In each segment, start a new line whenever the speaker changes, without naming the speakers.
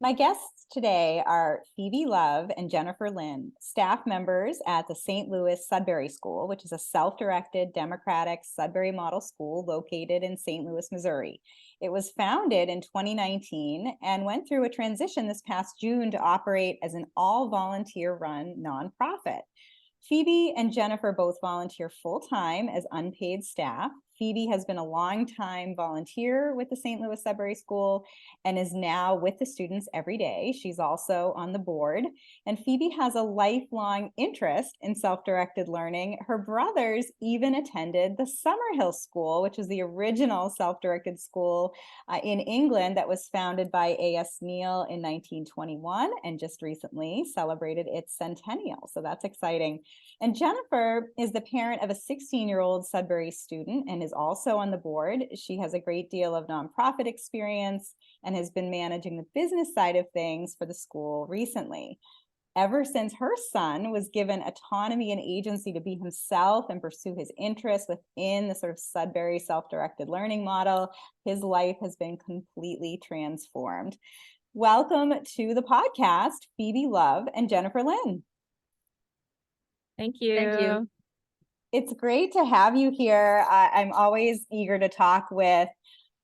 My guests today are Phoebe Love and Jennifer Lynn, staff members at the St. Louis Sudbury School, which is a self-directed democratic Sudbury model school located in St. Louis, Missouri. It was founded in 2019 and went through a transition this past June to operate as an all-volunteer run nonprofit. Phoebe and Jennifer both volunteer full-time as unpaid staff. Phoebe has been a long-time volunteer with the St. Louis Sudbury School and is now with the students every day. She's also on the board. And Phoebe has a lifelong interest in self-directed learning. Her brothers even attended the Summerhill School, which is the original self-directed school in England that was founded by A.S. Neal in 1921 and just recently celebrated its centennial. So that's exciting. And Jennifer is the parent of a 16-year-old Sudbury student and is also on the board. She has a great deal of nonprofit experience and has been managing the business side of things for the school recently. Ever since her son was given autonomy and agency to be himself and pursue his interests within the sort of Sudbury self-directed learning model, his life has been completely transformed. Welcome to the podcast, Phoebe Love and Jennifer Lynn.
Thank you.
Thank you.
It's great to have you here. I'm always eager to talk with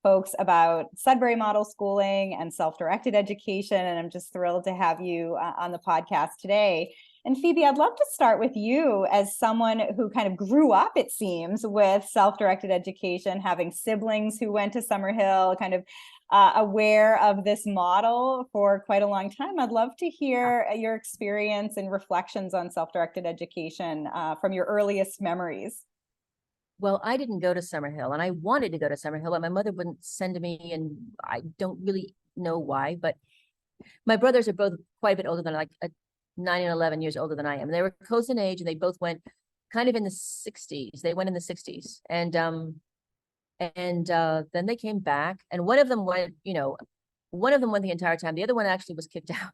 folks about Sudbury model schooling and self-directed education, and I'm just thrilled to have you on the podcast today. And Phoebe, I'd love to start with you as someone who kind of grew up, it seems, with self-directed education, having siblings who went to Summerhill, kind of aware of this model for quite a long time. I'd love to hear your experience and reflections on self-directed education from your earliest memories.
Well, I didn't go to Summerhill, and I wanted to go to Summerhill, but my mother wouldn't send me, and I don't really know why. But my brothers are both quite a bit older than, like 9 and 11 years older than I am. And they were close in age, and they both went kind of in the 60s. They went in the 60s, and then they came back, and one of them went the entire time. The other one actually was kicked out.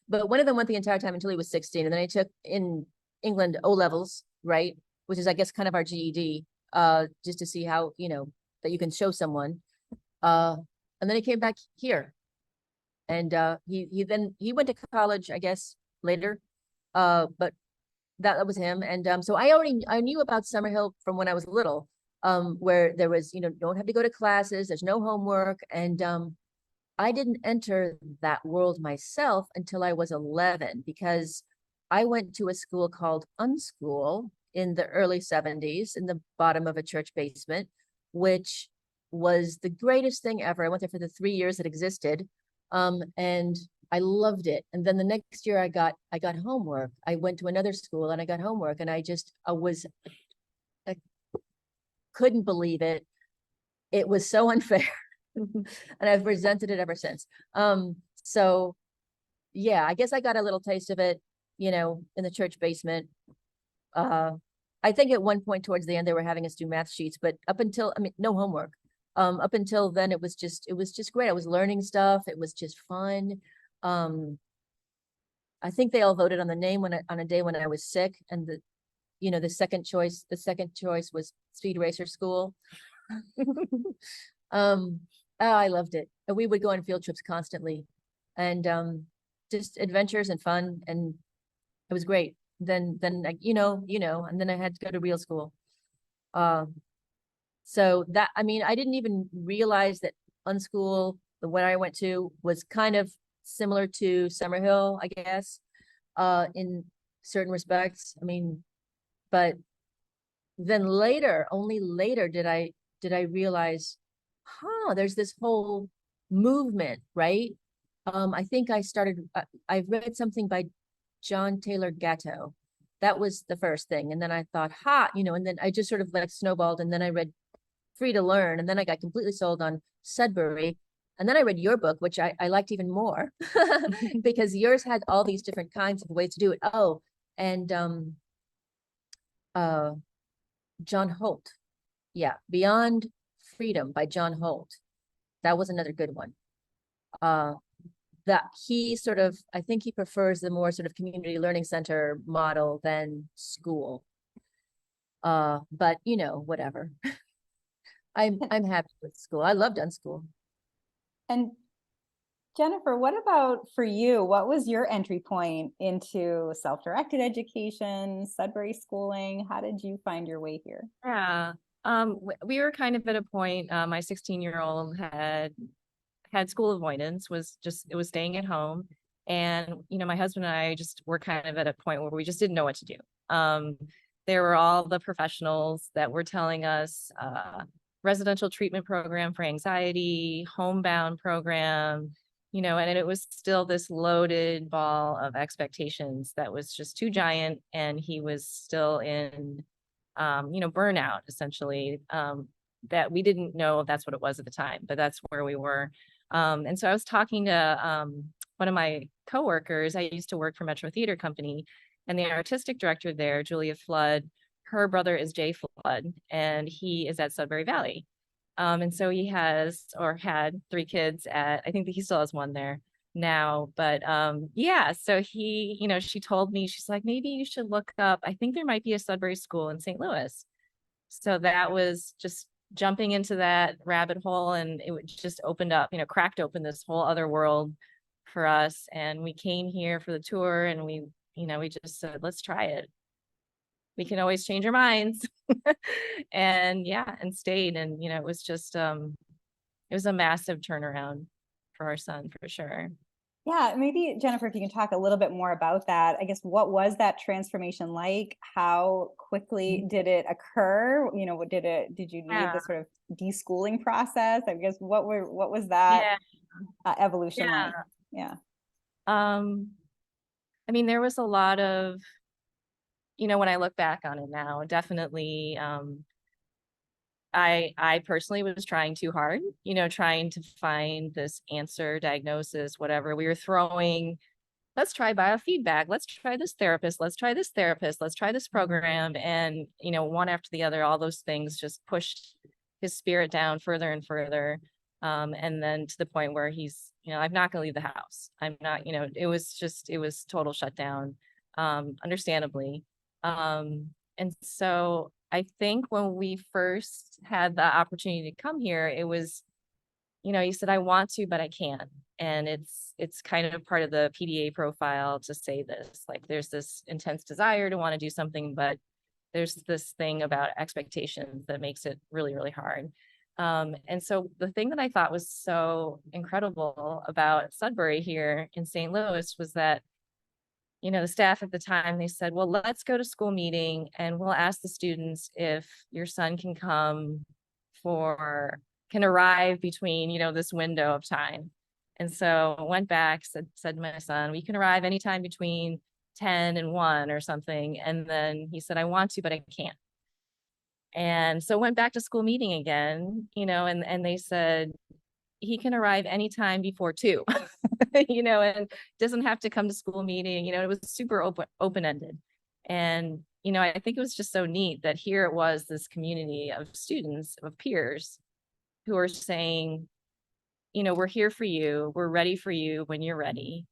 But one of them went the entire time until he was 16, and then he took in England O-levels, right? Which is, I guess, kind of our GED, just to see how, that you can show someone. And then he came back here. And he went to college, I guess, later. But that was him. And so I knew about Summerhill from when I was little, where there was, don't have to go to classes, there's no homework. And I didn't enter that world myself until I was 11, because I went to a school called Unschool in the early 70s in the bottom of a church basement, which was the greatest thing ever. I went there for the 3 years it existed. And I loved it. And then the next year I got homework. I went to another school and I got homework, and I couldn't believe it. It was so unfair. And I've resented it ever since. So yeah, I guess I got a little taste of it, in the church basement. I think at one point towards the end they were having us do math sheets, but up until, no homework. Up until then it was just great. I was learning stuff. It was just fun. I think they all voted on the name on a day when I was sick, and the second choice was Speed Racer School. Oh, I loved it. And we would go on field trips constantly, and just adventures and fun, and it was great. Then and then I had to go to real school. So that, I didn't even realize that Unschool, the one I went to, was kind of similar to Summerhill, I guess, in certain respects. But then only later did I realize, there's this whole movement, right? I think I read something by John Taylor Gatto. That was the first thing. And then I thought, and then I just sort of like snowballed. And then I read Free to Learn. And then I got completely sold on Sudbury. And then I read your book, which I liked even more because yours had all these different kinds of ways to do it. Oh, and John Holt. Yeah. Beyond Freedom by John Holt. That was another good one. That he I think he prefers the more sort of community learning center model than school. But whatever. I'm happy with school. I loved Unschool.
And Jennifer, what about for you? What was your entry point into self-directed education, Sudbury schooling? How did you find your way here?
Yeah. We were kind of at a point, my 16-year-old had school avoidance, it was staying at home. And, my husband and I just were kind of at a point where we just didn't know what to do. There were all the professionals that were telling us, residential treatment program for anxiety, homebound program, and it was still this loaded ball of expectations that was just too giant. And he was still in, burnout essentially, that we didn't know if that's what it was at the time, but that's where we were. And so I was talking to one of my coworkers. I used to work for Metro Theater Company, and the artistic director there, Julia Flood, her brother is Jay Flood, and he is at Sudbury Valley. And so he has or had 3 kids I think that he still has one there now, but yeah, so she told me, she's like, maybe you should look up, I think there might be a Sudbury school in St. Louis. So that was just jumping into that rabbit hole, and it just opened up, cracked open this whole other world for us. And we came here for the tour, and we just said, let's try it. We can always change our minds. And yeah, and stayed. And, it was just, it was a massive turnaround for our son, for sure.
Yeah, maybe Jennifer, if you can talk a little bit more about that. I guess what was that transformation like? How quickly did it occur? Did you need
Yeah.
the sort of deschooling process? I guess what was that evolution like? Yeah.
I mean, there was a lot of, when I look back on it now, definitely, I personally was trying too hard, trying to find this answer, diagnosis, whatever. We were throwing, let's try biofeedback, let's try this therapist, let's try this therapist, let's try this program. And, one after the other, all those things just pushed his spirit down further and further. And then to the point where he's, I'm not going to leave the house. I'm not, it was total shutdown, understandably. And so I think when we first had the opportunity to come here, it was, he said, I want to, but I can't. And it's kind of part of the PDA profile to say this, like, there's this intense desire to want to do something, but there's this thing about expectations that makes it really, really hard. And so the thing that I thought was so incredible about Sudbury here in St. Louis was that, the staff at the time, they said, well, let's go to school meeting and we'll ask the students if your son can arrive between, this window of time. And so I went back, said to my son, we can arrive anytime between 10 and 1 or something. And then he said, I want to, but I can't. And so went back to school meeting again, and they said, he can arrive anytime before 2, and doesn't have to come to school meeting. It was super open-ended. And, I think it was just so neat that here it was, this community of students, of peers who are saying, we're here for you. We're ready for you when you're ready.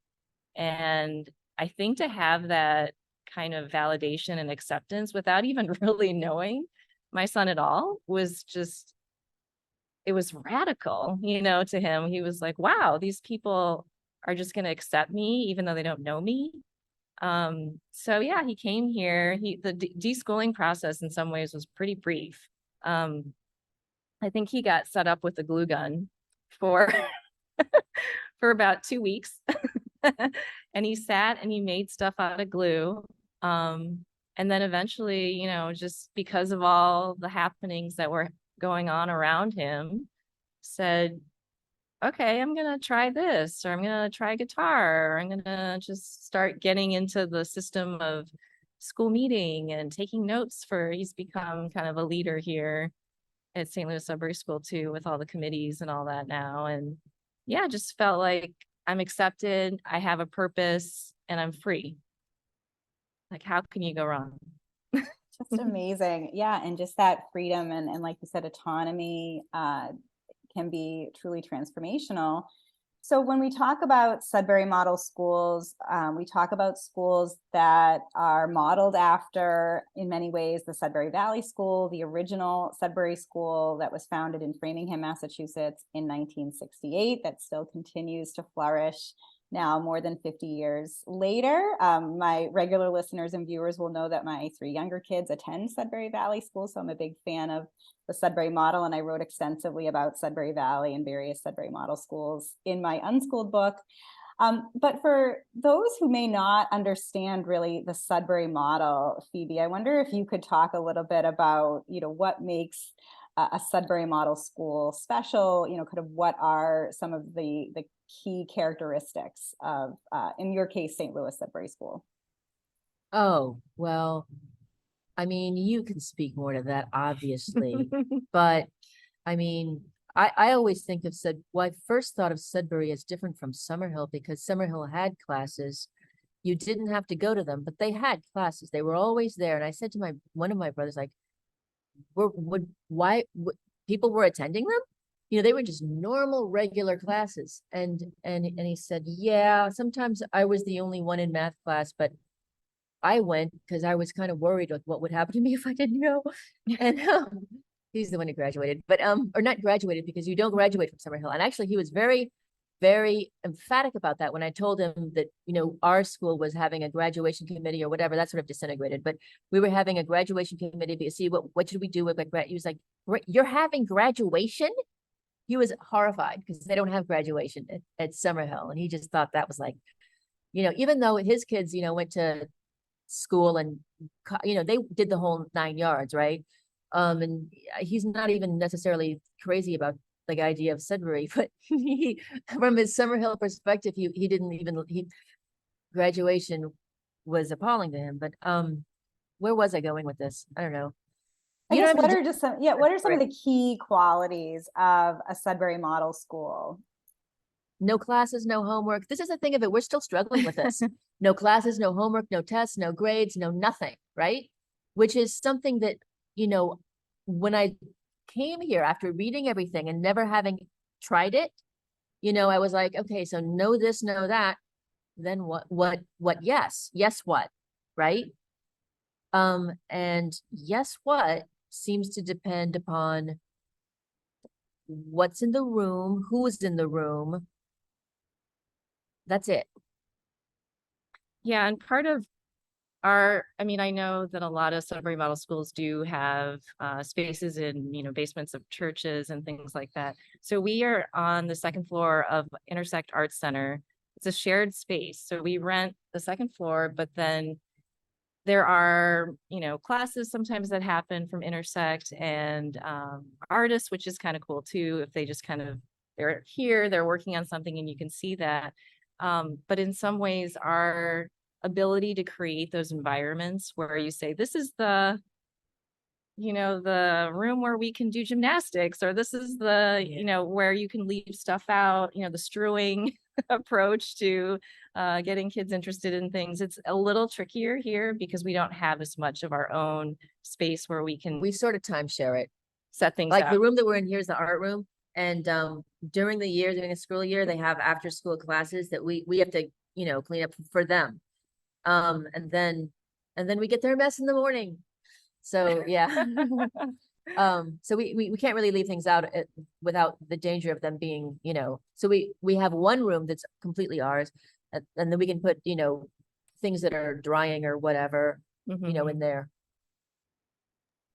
And I think to have that kind of validation and acceptance without even really knowing my son at all was just, it was radical, to him. He was like, wow, these people are just going to accept me even though they don't know me. So yeah, he came here. The deschooling process in some ways was pretty brief. I think he got set up with a glue gun for for about 2 weeks. And he sat and he made stuff out of glue. And then eventually, just because of all the happenings that were going on around him, said, okay, I'm going to try this, or I'm going to try guitar, or I'm going to just start getting into the system of school meeting and taking notes he's become kind of a leader here at St. Louis Sudbury School too, with all the committees and all that now. And yeah, just felt like I'm accepted, I have a purpose, and I'm free. Like, how can you go wrong?
Just amazing. Yeah. And just that freedom and like you said, autonomy can be truly transformational. So when we talk about Sudbury model schools, we talk about schools that are modeled after, in many ways, the Sudbury Valley School, the original Sudbury School that was founded in Framingham, Massachusetts in 1968, that still continues to flourish now more than 50 years later. My regular listeners and viewers will know that my 3 younger kids attend Sudbury Valley School, so I'm a big fan of the Sudbury model, and I wrote extensively about Sudbury Valley and various Sudbury model schools in my Unschooled book. But for those who may not understand really the Sudbury model, Phoebe, I wonder if you could talk a little bit about, what makes a Sudbury model school special, kind of what are some of the key characteristics of, in your case, St. Louis Sudbury School?
Oh, well, I mean, you can speak more to that, obviously, but I mean, I always think of I first thought of Sudbury as different from Summerhill because Summerhill had classes. You didn't have to go to them, but they had classes. They were always there. And I said to one of my brothers, like, why people were attending them? They were just normal, regular classes. And he said, yeah, sometimes I was the only one in math class, but I went because I was kind of worried like what would happen to me if I didn't go. And he's the one who graduated, but or not graduated because you don't graduate from Summerhill. And actually, he was very, very emphatic about that when I told him that our school was having a graduation committee or whatever. That sort of disintegrated, but we were having a graduation committee to see what should we do with he was like, "You're having graduation?" He was horrified because they don't have graduation at Summerhill, and he just thought that was like, even though his kids went to school and they did the whole 9 yards, right? And he's not even necessarily crazy about the idea of Sudbury, but from his Summerhill perspective, he didn't even graduation was appalling to him. But where was I going with this? I don't know.
I guess what are just what are some of the key qualities of a Sudbury model school?
No classes, no homework. This is the thing of it. We're still struggling with this. No classes, no homework, no tests, no grades, no nothing, right? Which is something that, when I came here after reading everything and never having tried it, I was like, okay, so know this, know that. Then what, yes, what, right? And yes, what seems to depend upon what's in the room, who's in the room. That's it.
Yeah, and part of I know that a lot of Sudbury model schools do have spaces in, basements of churches and things like that. So we are on the second floor of Intersect Arts Center. It's a shared space. So we rent the second floor, but then there are, classes sometimes that happen from Intersect and artists, which is kind of cool too. If they just they're here, they're working on something and you can see that. But in some ways our ability to create those environments where you say, this is the room where we can do gymnastics, or this is the, where you can leave stuff out, the strewing approach to getting kids interested in things. It's a little trickier here because we don't have as much of our own space where we
sort of timeshare it.
Set things
like
up.
The room that we're in here is the art room. And during the school year, they have after school classes that we have to, clean up for them. And then we get their mess in the morning. So yeah. So we can't really leave things out without the danger of them being, so we have one room that's completely ours, and then we can put, things that are drying or whatever, in there.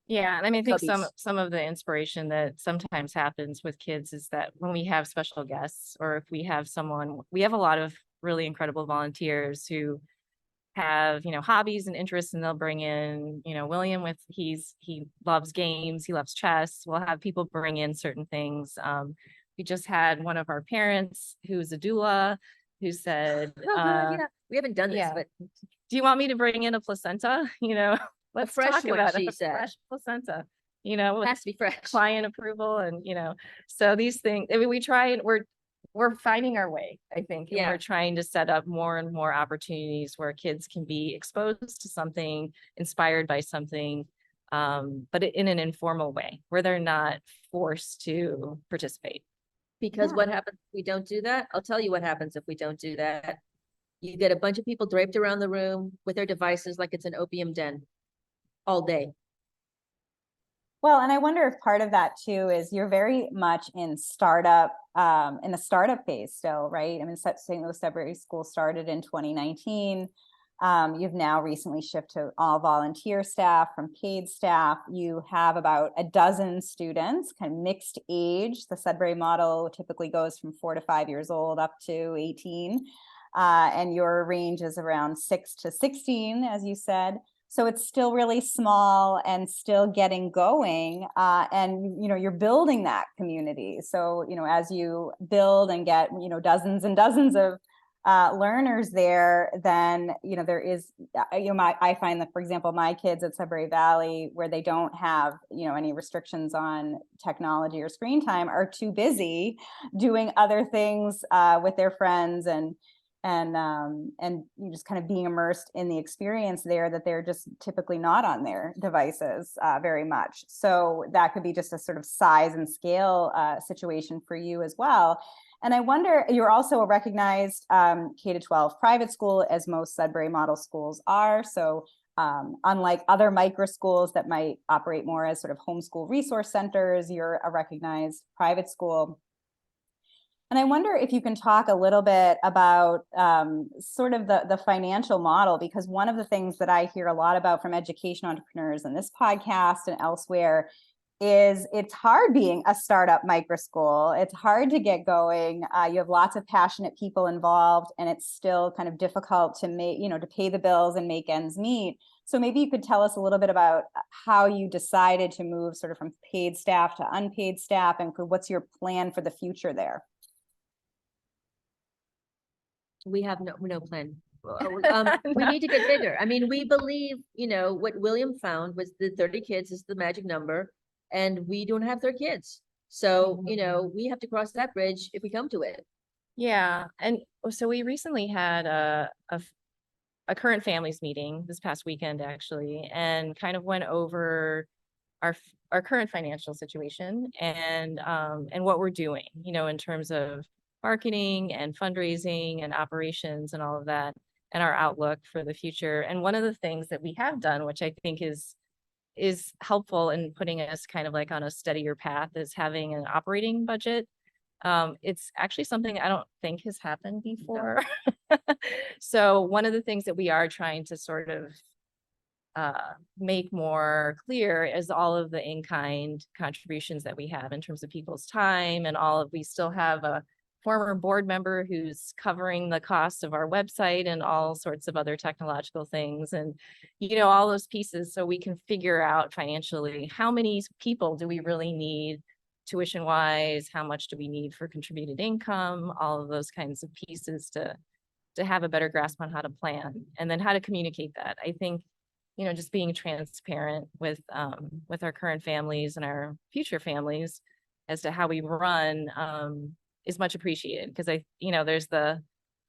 Yeah, and I mean, I think
Cubbies.
some of the inspiration that sometimes happens with kids is that when we have special guests, or if we have we have a lot of really incredible volunteers who have, hobbies and interests, and they'll bring in, William he loves games, he loves chess. We'll have people bring in certain things. We just had one of our parents who's a doula who said,
yeah, we haven't done this, but
do you want me to bring in a placenta? Let's
fresh
talk
one,
about
she
a
said.
fresh placenta,
It has to be fresh.
Client approval. And, so these things, I mean, we try and we're finding our way, I think. And we're trying to set up more and more opportunities where kids can be exposed to something, inspired by something, but in an informal way where they're not forced to participate.
Because
Yeah.
what happens if we don't do that? I'll tell you what happens if we don't do that. You get a bunch of people draped around the room with their devices like it's an opium den all day.
Well, and I wonder if part of that too is you're very much in startup, in the startup phase still, right? I mean, St. Louis Sudbury School started in 2019. You've now recently shifted to all volunteer staff from paid staff. You have about a dozen students, kind of mixed age. The Sudbury model typically goes from 4 to 5 years old up to 18. And your range is around 6 to 16, as you said. So it's still really small and still getting going. And, you're building that community. So, as you build and get, dozens and dozens of learners there, then, there is, I find that, for example, my kids at Sudbury Valley, where they don't have, any restrictions on technology or screen time, are too busy doing other things with their friends and you just kind of being immersed in the experience there, that they're just typically not on their devices very much. So that could be just a sort of size and scale situation for you as well. And I wonder, you're also a recognized K-12 private school, as most Sudbury model schools are. So unlike other micro schools that might operate more as sort of homeschool resource centers, you're a recognized private school. And I wonder if you can talk a little bit about sort of the financial model, because one of the things that I hear a lot about from education entrepreneurs in this podcast and elsewhere is it's hard being a startup micro school. It's hard to get going. You have lots of passionate people involved, and it's still kind of difficult to make, to pay the bills and make ends meet. So maybe you could tell us a little bit about how you decided to move sort of from paid staff to unpaid staff, and what's your plan for the future there?
We have no plan. We need to get bigger. I mean, we believe, what William found was the 30 kids is the magic number, and we don't have 30 kids. So, we have to cross that bridge if we come to it.
Yeah. And so we recently had a current families meeting this past weekend, actually, and kind of went over our current financial situation and what we're doing, in terms of marketing and fundraising and operations and all of that, and our outlook for the future. And one of the things that we have done, which I think is helpful in putting us kind of like on a steadier path, is having an operating budget. It's actually something I don't think has happened before. So one of the things that we are trying to sort of make more clear is all of the in-kind contributions that we have in terms of people's time, and we still have a former board member who's covering the cost of our website and all sorts of other technological things, and all those pieces, so we can figure out financially how many people do we really need tuition wise, how much do we need for contributed income, all of those kinds of pieces to have a better grasp on how to plan and then how to communicate that. I think just being transparent with our current families and our future families as to how we run is much appreciated, because there's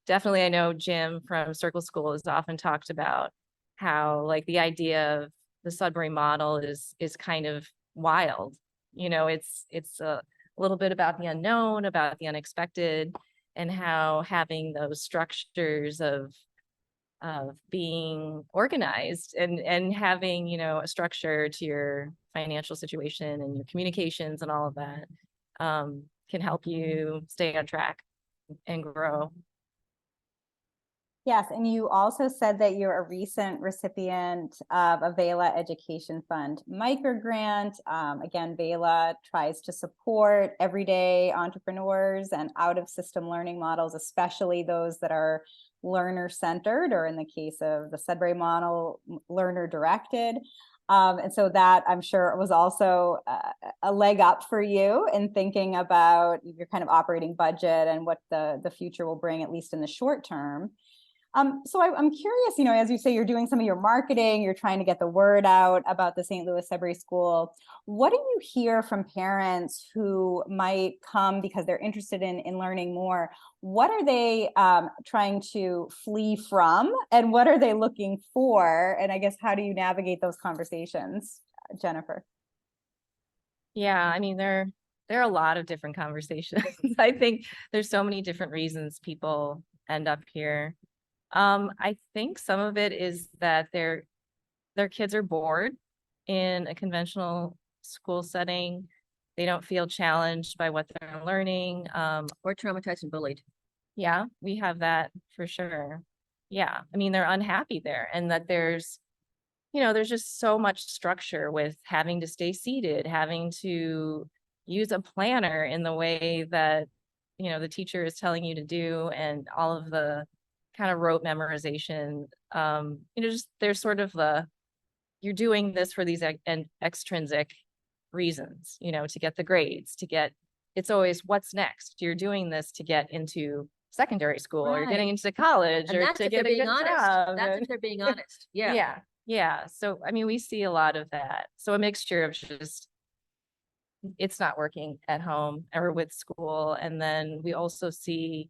definitely, I know Jim from Circle School has often talked about how like the idea of the Sudbury model is kind of wild. It's a little bit about the unknown, about the unexpected, and how having those structures of being organized and having, a structure to your financial situation and your communications and all of that can help you stay on track and grow.
Yes, and you also said that you're a recent recipient of a VELA Education Fund microgrant. Again, VELA tries to support everyday entrepreneurs and out-of-system learning models, especially those that are learner-centered, or in the case of the Sudbury model, learner-directed. And so that, I'm sure, was also a leg up for you in thinking about your kind of operating budget and what the future will bring, at least in the short term. So I'm curious, as you say, you're doing some of your marketing, you're trying to get the word out about the St. Louis Sudbury School. What do you hear from parents who might come because they're interested in learning more? What are they trying to flee from, and what are they looking for? And I guess, how do you navigate those conversations, Jennifer?
Yeah, I mean, there there are a lot of different conversations. I think there's so many different reasons people end up here. I think some of it is that their kids are bored in a conventional school setting. They don't feel challenged by what they're learning.
Or traumatized and bullied.
Yeah, we have that for sure. Yeah, I mean, they're unhappy there, and that there's just so much structure with having to stay seated, having to use a planner in the way that, the teacher is telling you to do, and all of the kind of rote memorization. Just there's sort of you're doing this for these extrinsic reasons, to get the grades, it's always what's next. You're doing this to get into secondary school, or you're getting
Right.
into college,
And
or
that's
to
if
get
they're
a
being
good
honest.
job.
That's
and-
if they're being honest. Yeah.
Yeah. Yeah. So, I mean, we see a lot of that. So a mixture of just, it's not working at home or with school. And then we also see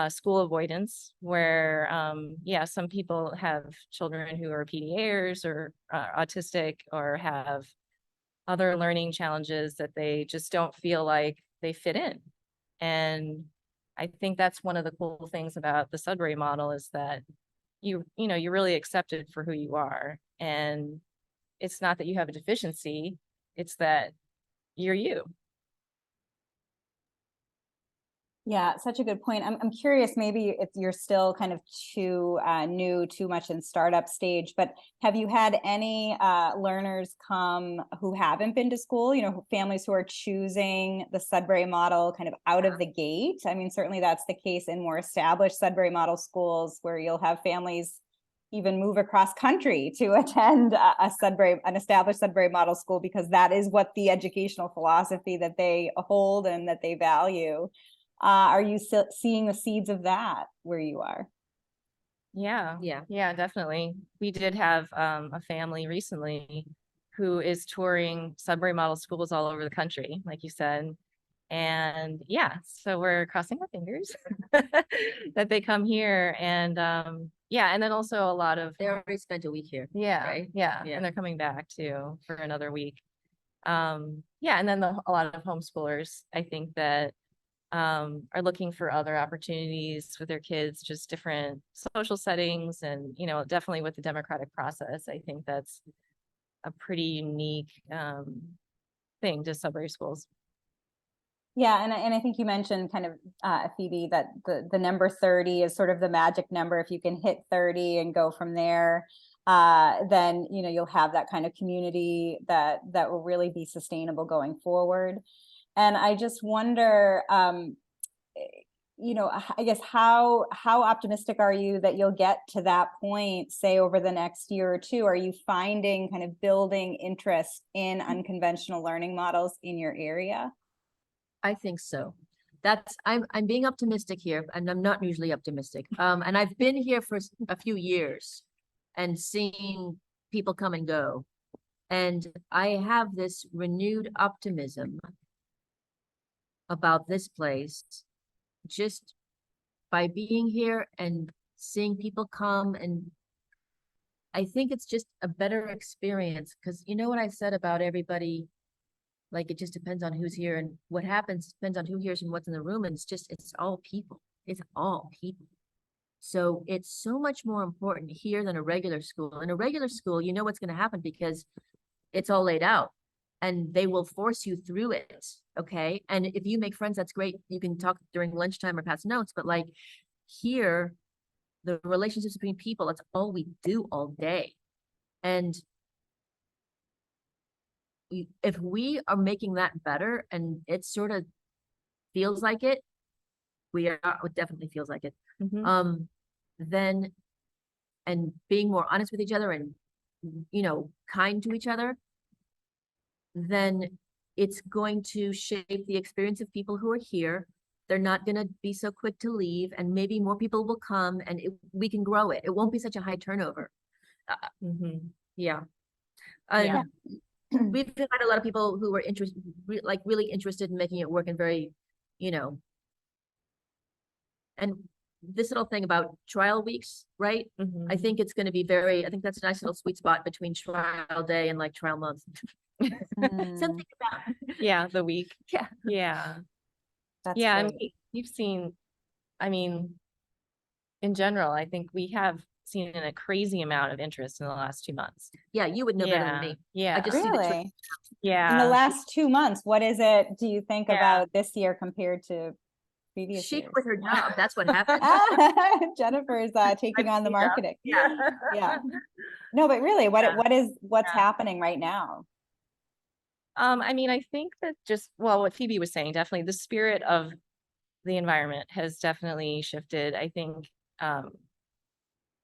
school avoidance where, some people have children who are PDAers or autistic or have other learning challenges that they just don't feel like they fit in. And I think that's one of the cool things about the Sudbury model is that you're really accepted for who you are. And it's not that you have a deficiency, it's that you're you.
Yeah, such a good point. I'm curious, maybe if you're still kind of too new, too much in startup stage, but have you had any learners come who haven't been to school, families who are choosing the Sudbury model kind of out of the gate? I mean, certainly that's the case in more established Sudbury model schools where you'll have families even move across country to attend an established Sudbury model school, because that is what the educational philosophy that they hold and that they value. Are you seeing the seeds of that where you are?
Yeah.
Yeah.
Yeah, definitely. We did have a family recently who is touring Sudbury model schools all over the country, like you said. And yeah, so we're crossing our fingers that they come here. And and then also a lot of
They already spent a week here. Right?
yeah,
Yeah.
and they're coming back too for another week. And then a lot of homeschoolers, I think that are looking for other opportunities with their kids, just different social settings. And, definitely with the democratic process, I think that's a pretty unique thing to Sudbury schools.
Yeah, and I think you mentioned kind of Phoebe, that the number 30 is sort of the magic number. If you can hit 30 and go from there, then you'll have that kind of community that will really be sustainable going forward. And I just wonder, I guess how optimistic are you that you'll get to that point, say over the next year or two? Are you finding kind of building interest in unconventional learning models in your area?
I think so. I'm being optimistic here, and I'm not usually optimistic. And I've been here for a few years and seen people come and go. And I have this renewed optimism about this place just by being here and seeing people come. And I think it's just a better experience, because you know what I said about everybody, like it just depends on who's here, and what happens depends on who hears and what's in the room. And it's all people. It's all people. So it's so much more important here than a regular school. In a regular school, you know what's going to happen because it's all laid out and they will force you through it. Okay. And if you make friends, that's great. You can talk during lunchtime or pass notes, but like here, the relationships between people, that's all we do all day. And if we are making that better, and it sort of feels like it, it definitely feels like it. Then, and being more honest with each other and, kind to each other, then it's going to shape the experience of people who are here. They're not going to be so quick to leave, and maybe more people will come, and we can grow it. It won't be such a high turnover. Yeah.
Yeah.
We've had a lot of people who were really interested in making it work, and very, and this little thing about trial weeks, right? I
Mhm.
think it's going to be I think that's a nice little sweet spot between trial day and like trial month. Something about,
Yeah, the week.
yeah.
Yeah.
That's
Yeah, and
great.
we've seen, I mean, in general, I think we have seen a crazy amount of interest in the last 2 months.
Yeah, you would know better than
Yeah,
me. I
yeah,
just see the
Really? In the
yeah,
last 2 months, what is it, do you think
Yeah.
about this year compared to previous
she
years?
quit her job. That's what happened.
Jennifer's taking
I've
on the
seen that.
marketing.
Yeah.
Yeah. No, but really,
Yeah.
what's
Yeah.
happening right now?
I mean, I think that just, well, what Phoebe was saying, definitely the spirit of the environment has definitely shifted. I think,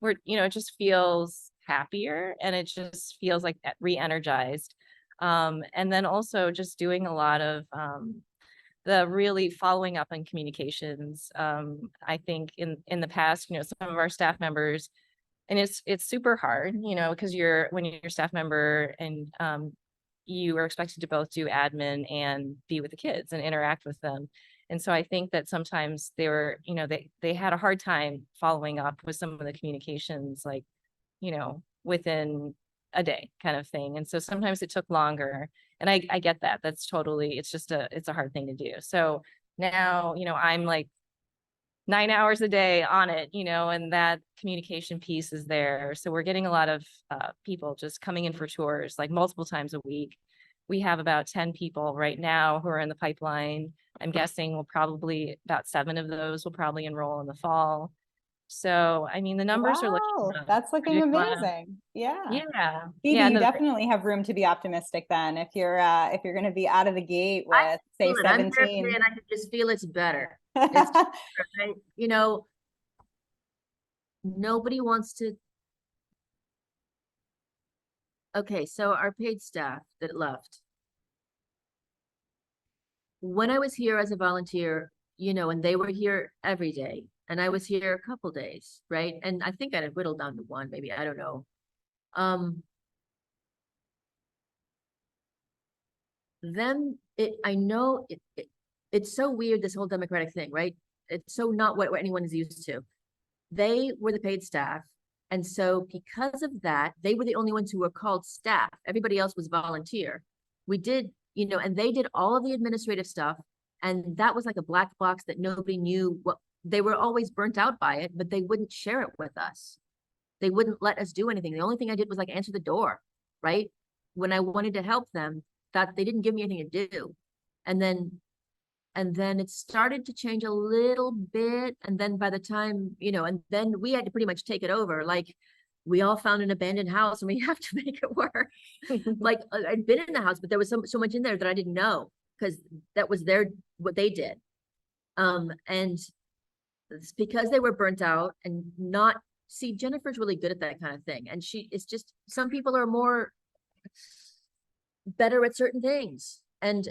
we're, it just feels happier and it just feels like re-energized. And then also just doing a lot of, the really following up on communications. I think in the past, some of our staff members, and it's super hard, because when you're a staff member and you are expected to both do admin and be with the kids and interact with them. And so I think that sometimes they had a hard time following up with some of the communications, like, within a day kind of thing. And so sometimes it took longer. And I get that. That's totally, it's a hard thing to do. So now, I'm like 9 hours a day on it, and that communication piece is there. So we're getting a lot of people just coming in for tours, like multiple times a week. We have about 10 people right now who are in the pipeline. I'm guessing about 7 of those will probably enroll in the fall. So, I mean, the numbers are looking
Wow,
up.
that's
We're
looking
doing a lot of-
amazing. Yeah.
Yeah.
Phoebe,
Yeah.
you definitely have room to be optimistic then if you're going to be out of the gate with say
Feel it. I'm there
17.
and I can just feel it's better. It's right. Nobody wants to. Okay, so our paid staff that left. When I was here as a volunteer, and they were here every day, and I was here a couple days, right? And I think I'd whittled down to one, maybe, I don't know. I know it's so weird, this whole democratic thing, right? It's so not what anyone is used to. They were the paid staff. And so because of that, they were the only ones who were called staff. Everybody else was volunteer. We did, and they did all of the administrative stuff. And that was like a black box that nobody knew what they were always burnt out by it, but they wouldn't share it with us. They wouldn't let us do anything. The only thing I did was like answer the door, right? When I wanted to help them, that they didn't give me anything to do. And then it started to change a little bit. And then by the time, and then we had to pretty much take it over. Like we all found an abandoned house and we have to make it work. Like I'd been in the house, but there was so much in there that I didn't know because that was what they did. And it's because they were burnt out and not see, Jennifer's really good at that kind of thing. And it's just, some people are more better at certain things. And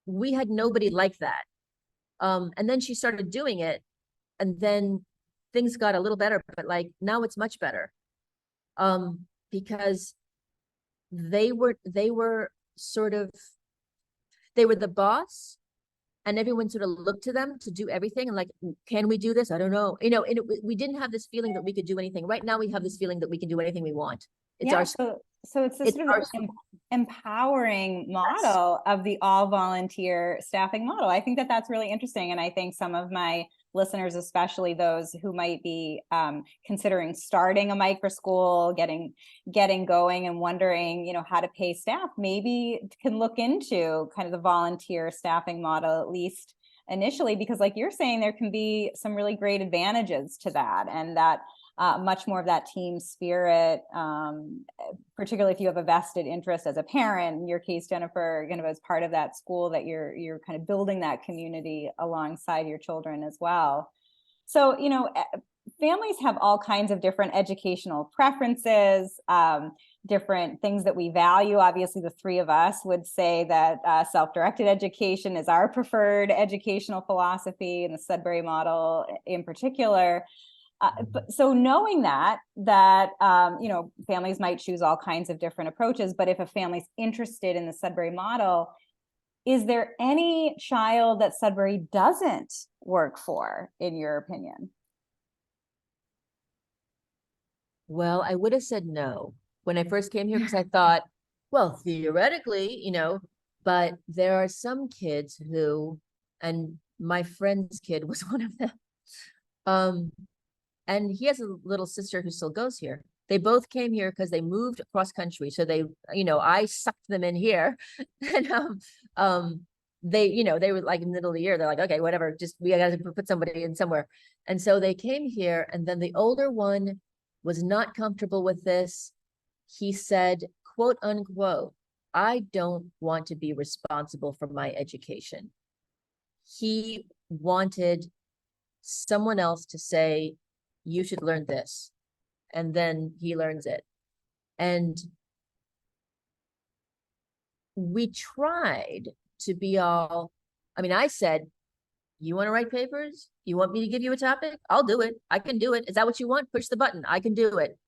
we had nobody like that. And then she started doing it and then things got a little better, but like now it's much better. Because they were the boss and everyone sort of looked to them to do everything. And like, can we do this? I don't know. We didn't have this feeling that we could do anything. Right now we have this feeling that we can do anything we want. It's our
so it's this sort of empowering model of the all volunteer staffing model. I think that's really interesting. And I think some of my listeners, especially those who might be considering starting a micro school, getting going and wondering, how to pay staff, maybe can look into kind of the volunteer staffing model, at least initially, because like you're saying, there can be some really great advantages to that, and that much more of that team spirit, particularly if you have a vested interest as a parent. In your case, Jennifer, as part of that school, that you're kind of building that community alongside your children as well. So, families have all kinds of different educational preferences, different things that we value. Obviously, the three of us would say that self-directed education is our preferred educational philosophy, and the Sudbury model in particular. So knowing that families might choose all kinds of different approaches, but if a family's interested in the Sudbury model, is there any child that Sudbury doesn't work for, in your opinion?
Well, I would have said no when I first came here because I thought, well, theoretically, but there are some kids who, and my friend's kid was one of them. And he has a little sister who still goes here. They both came here because they moved across country. So they, I sucked them in here. And they were like in the middle of the year, they're like, okay, whatever, just we gotta put somebody in somewhere. And so they came here, and then the older one was not comfortable with this. He said, quote unquote, I don't want to be responsible for my education. He wanted someone else to say, you should learn this. And then he learns it. And we tried to be all, I said, you want to write papers? You want me to give you a topic? I'll do it. I can do it. Is that what you want? Push the button. I can do it.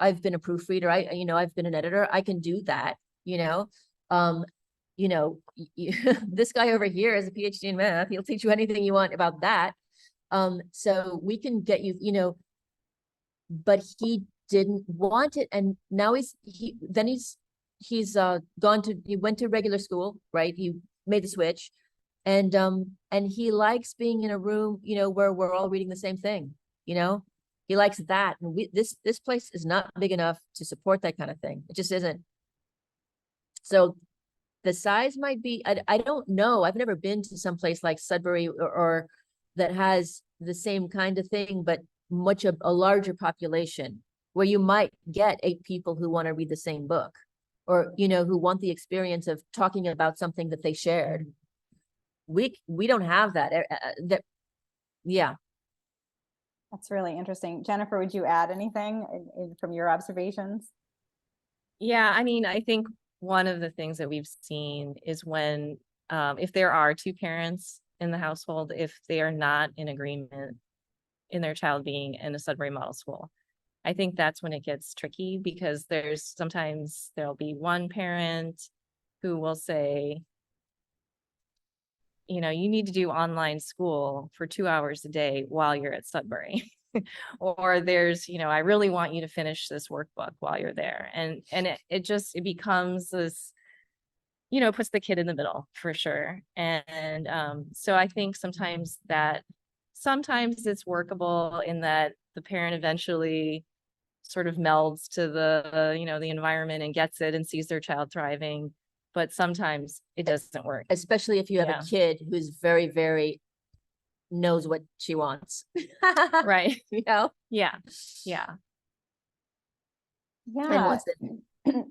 I've been a proofreader. I've been an editor. I can do that, um, this guy over here is a PhD in math. He'll teach you anything you want about that. So we can get you, but he didn't want it. And now he went to regular school, right? He made the switch, and he likes being in a room, where we're all reading the same thing, he likes that. And this place is not big enough to support that kind of thing. It just isn't. So the size might be, I don't know. I've never been to some place like Sudbury or that has the same kind of thing, but a larger population where you might get 8 people who want to read the same book, or, who want the experience of talking about something that they shared. We don't have that. Yeah.
That's really interesting. Jennifer, would you add anything from your observations?
Yeah, I think one of the things that we've seen is when, if there are 2 parents in the household, if they are not in agreement in their child being in a Sudbury model school, I think that's when it gets tricky, because sometimes there'll be one parent who will say, you need to do online school for 2 hours a day while you're at Sudbury. Or there's, I really want you to finish this workbook while you're there. And it becomes this, puts the kid in the middle for sure. And so I think sometimes it's workable in that the parent eventually sort of melds to the, the environment and gets it and sees their child thriving. But sometimes it doesn't work.
Especially if you have a kid who's very, very knows what she wants.
Right.
Yeah.
Yeah.
And wants it.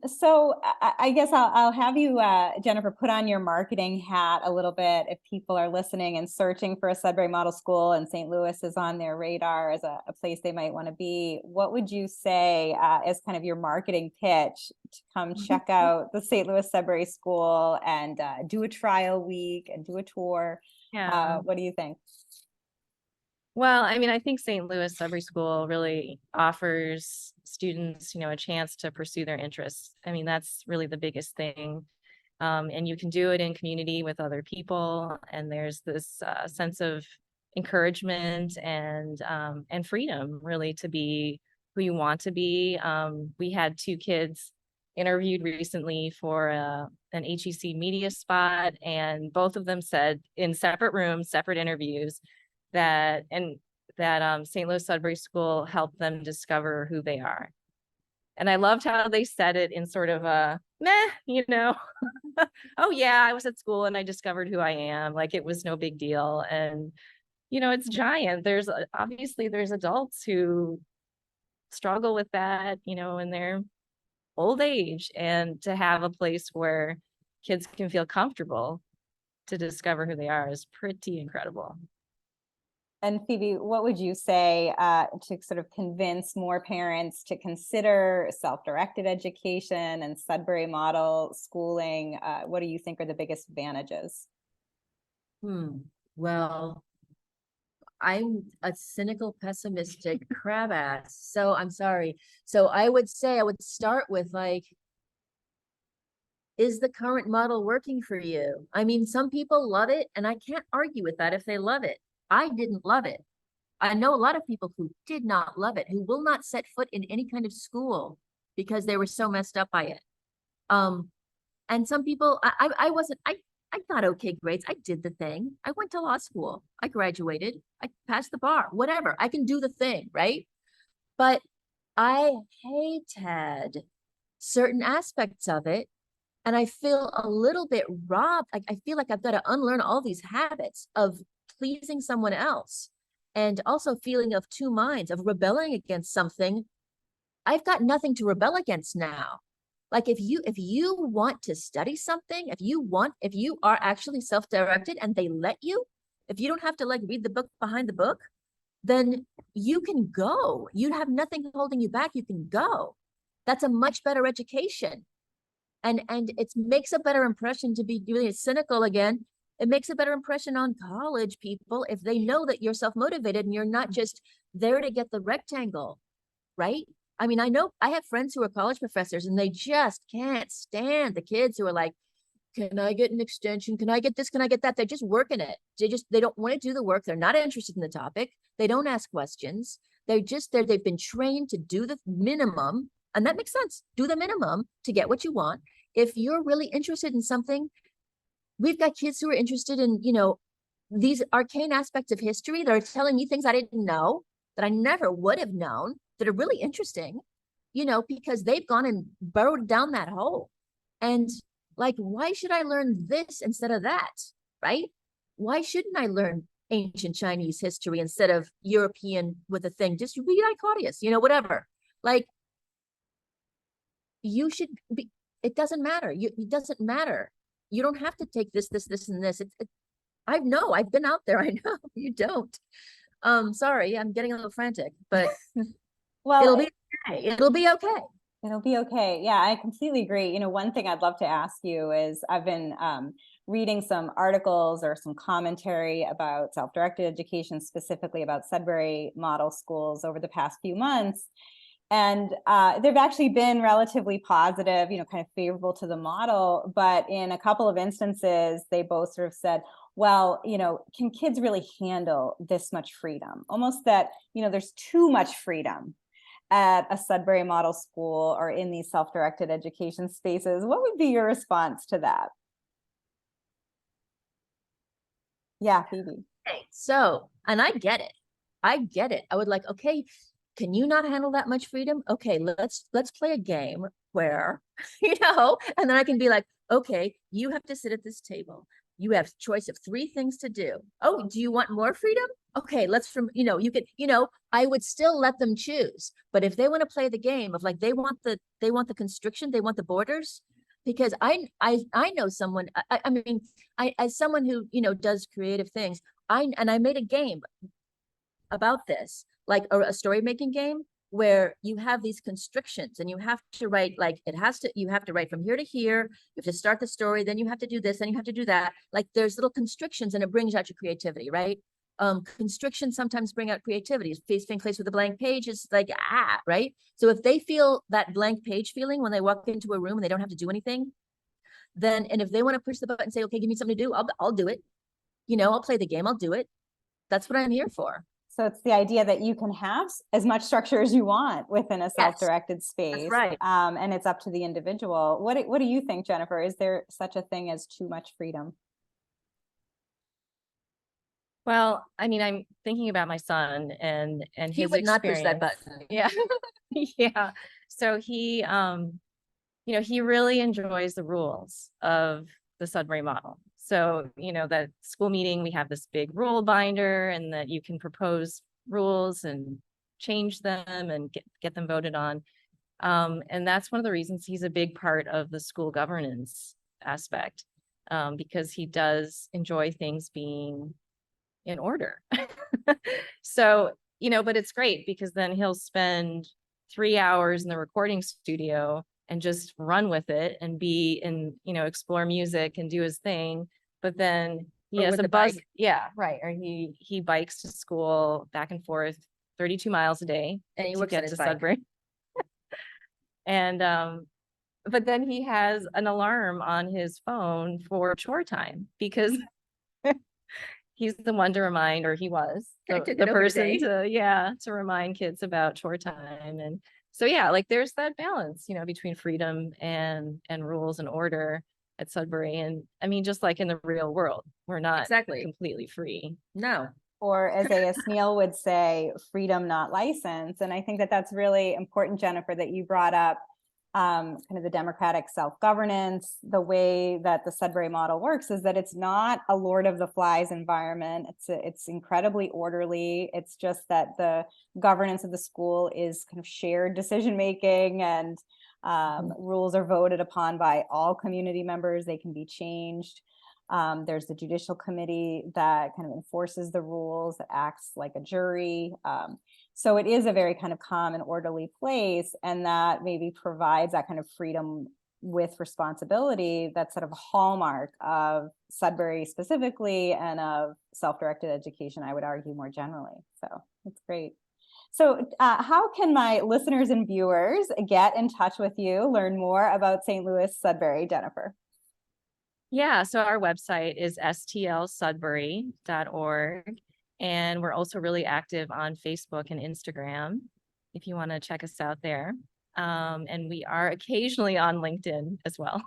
So I guess I'll have you, Jennifer, put on your marketing hat a little bit. If people are listening and searching for a Sudbury Model School and St. Louis is on their radar as a place they might want to be, what would you say as kind of your marketing pitch to come check out the St. Louis Sudbury School and do a trial week and do a tour?
Yeah.
What do you think?
Well, I think St. Louis Sudbury School really offers students, a chance to pursue their interests. That's really the biggest thing. And you can do it in community with other people. And there's this sense of encouragement and freedom, really, to be who you want to be. We had 2 kids interviewed recently for an HEC media spot, and both of them said in separate rooms, separate interviews, that St. Louis Sudbury School helped them discover who they are. And I loved how they said it in sort of a meh, oh yeah, I was at school and I discovered who I am. Like it was no big deal. And, it's giant. Obviously there's adults who struggle with that, in their old age, and to have a place where kids can feel comfortable to discover who they are is pretty incredible.
And Phoebe, what would you say to sort of convince more parents to consider self-directed education and Sudbury model schooling? What do you think are the biggest advantages?
Well, I'm a cynical, pessimistic crab ass. So I'm sorry. So I would say I would start with is the current model working for you? I mean, some people love it, and I can't argue with that if they love it. I didn't love it. I know a lot of people who did not love it, who will not set foot in any kind of school because they were so messed up by it. And some people, I wasn't, I got okay grades. I did the thing. I went to law school. I graduated. I passed the bar, whatever. I can do the thing, right? But I hated certain aspects of it. And I feel a little bit robbed. I feel like I've got to unlearn all these habits of pleasing someone else and also feeling of two minds, of rebelling against something. I've got nothing to rebel against now. Like if you want to study something, if you are actually self-directed and they let you, if you don't have to like read the book behind the book, then you can go. You have nothing holding you back. You can go. That's a much better education. And it makes a better impression, to be really cynical again. It makes a better impression on college people if they know that you're self-motivated and you're not just there to get the rectangle, right? I mean, I know I have friends who are college professors and they just can't stand the kids who are like, can I get an extension? Can I get this? Can I get that? They're just working it. They don't want to do the work. They're not interested in the topic. They don't ask questions. They've been trained to do the minimum. And that makes sense. Do the minimum to get what you want. If you're really interested in something, we've got kids who are interested in, these arcane aspects of history that are telling me things I didn't know, that I never would have known, that are really interesting, because they've gone and burrowed down that hole. And like, why should I learn this instead of that? Right? Why shouldn't I learn ancient Chinese history instead of European with a thing? Just read Claudius, whatever. Like, you should be, it doesn't matter. It doesn't matter. You don't have to take this, and this. I've been out there. I know you don't. Sorry, I'm getting a little frantic, but
Well,
it'll be okay. It'll be okay.
It'll be okay. Yeah, I completely agree. One thing I'd love to ask you is I've been reading some articles or some commentary about self-directed education, specifically about Sudbury model schools over the past few months. And they've actually been relatively positive, kind of favorable to the model. But in a couple of instances, they both sort of said, well, can kids really handle this much freedom? Almost that, there's too much freedom at a Sudbury model school or in these self-directed education spaces. What would be your response to that? Yeah, Phoebe.
Okay, so, and I get it. I would like, okay, can you not handle that much freedom? Okay, let's play a game where, and then I can be like, okay, you have to sit at this table. You have choice of 3 things to do. Oh, do you want more freedom? Okay, you could, I would still let them choose. But if they want to play the game of like, they want the constriction, they want the borders, because I know someone, I mean, as someone who, does creative things, I made a game about this, like a story making game where you have these constrictions and you have to write, like you have to write from here to here, you have to start the story, then you have to do this, then you have to do that. Like there's little constrictions and it brings out your creativity, right? Constrictions sometimes bring out creativity. Facing face with a blank page is like, right? So if they feel that blank page feeling when they walk into a room and they don't have to do anything, then, and if they want to push the button and say, okay, give me something to do, I'll do it. I'll play the game, I'll do it. That's what I'm here for.
So it's the idea that you can have as much structure as you want within a self-directed space.
That's right.
And it's up to the individual. What do you think, Jennifer? Is there such a thing as too much freedom?
Well, I mean, I'm thinking about my son and
He
his
would not push that
experience.
button.
Yeah. Yeah. So he really enjoys the rules of the Sudbury model. So, that school meeting, we have this big rule binder and that you can propose rules and change them and get them voted on. And that's one of the reasons he's a big part of the school governance aspect, because he does enjoy things being in order. So, but it's great because then he'll spend 3 hours in the recording studio and just run with it and be in, explore music and do his thing. But then he has a bus. Yeah, right. Or he bikes to school back and forth 32 miles a day
and he
to
works
get
on his
to
bike.
Sudbury. And but then he has an alarm on his phone for chore time because he's the one to remind, or he was
I
the,
took
the
it over
person
today.
to remind kids about chore time. And so, yeah, like there's that balance, between freedom and rules and order at Sudbury. And I mean, just like in the real world, we're not
Exactly.
completely free.
No.
Or as A.S. Neal would say, freedom, not license. And I think that that's really important, Jennifer, that you brought up kind of the democratic self-governance. The way that the Sudbury model works is that it's not a Lord of the Flies environment. It's incredibly orderly. It's just that the governance of the school is kind of shared decision-making, and rules are voted upon by all community members. They can be changed. There's the judicial committee that kind of enforces the rules, that acts like a jury. So it is a very kind of calm and orderly place, and that maybe provides that kind of freedom with responsibility that's sort of a hallmark of Sudbury specifically, and of self-directed education, I would argue, more generally. So it's great. So how can my listeners and viewers get in touch with you, learn more about St. Louis Sudbury, Jennifer?
Yeah, so our website is stlsudbury.org. And we're also really active on Facebook and Instagram, if you want to check us out there. And we are occasionally on LinkedIn as well.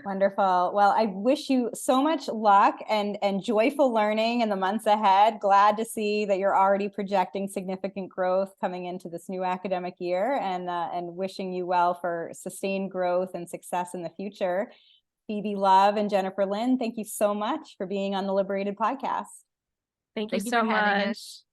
Wonderful. Well, I wish you so much luck and joyful learning in the months ahead. Glad to see that you're already projecting significant growth coming into this new academic year, and wishing you well for sustained growth and success in the future. Phoebe Love and Jennifer Lynn, thank you so much for being on the Liberated podcast.
Thank you
Thank you
so
for having
much.
us.